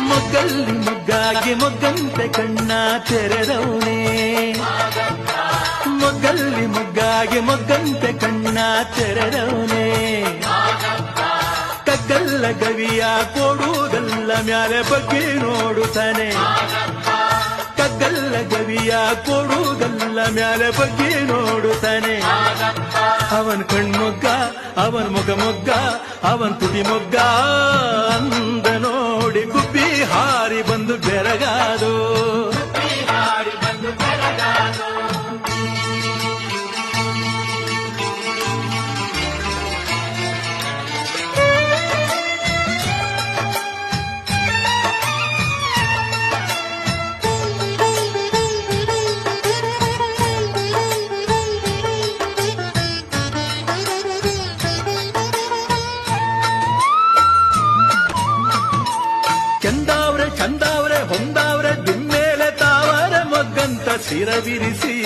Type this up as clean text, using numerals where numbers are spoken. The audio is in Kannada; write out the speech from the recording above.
ಮೊಗ್ಗಲ್ಲಿ ಮೊಗ್ಗಾಗಿ ಮೊಗ್ಗಂತೆ ಕಣ್ಣ ತೆರೆದವನೇ, ಮೊಗ್ಗಲ್ಲಿ ಮೊಗ್ಗಾಗಿ ಮೊಗ್ಗಂತೆ ಕಣ್ಣ ತೆರೆದವನೇ. ಕಗ್ಗಲ್ಲ ಗವಿಯ ಕೊಡುವುದಲ್ಲ ಮ್ಯಾಲೆ ಬಗ್ಗೆ ನೋಡುತ್ತಾನೆ, ಕಗ್ಗಲ್ಲ ಗವಿಯ ಕೊಡುವುದಲ್ಲ ಮ್ಯಾಲೆ ಬಗ್ಗೆ ನೋಡುತ್ತಾನೆ. ಅವನ್ ಕಣ್ಮೊಗ್ಗ, ಅವನ್ ಮುಖ ಮೊಗ್ಗ, ಅವನ್ ತುಟಿ ಮೊಗ್ಗ ಅಂದ ನೋಡಿ ಗುಬ್ಬಿ ಹಾರಿ ಬಂದು ಬೆರಗಾದು. ಚಂದಾವ್ರೆ ಚಂದಾವ್ರೆ ಹೊಂದಾವ್ರೆ ದಿಮ್ಮೇಲೆ ತಾವರೆ ಮೊಗ್ಗಂತ ಸಿರವಿರಿಸಿ,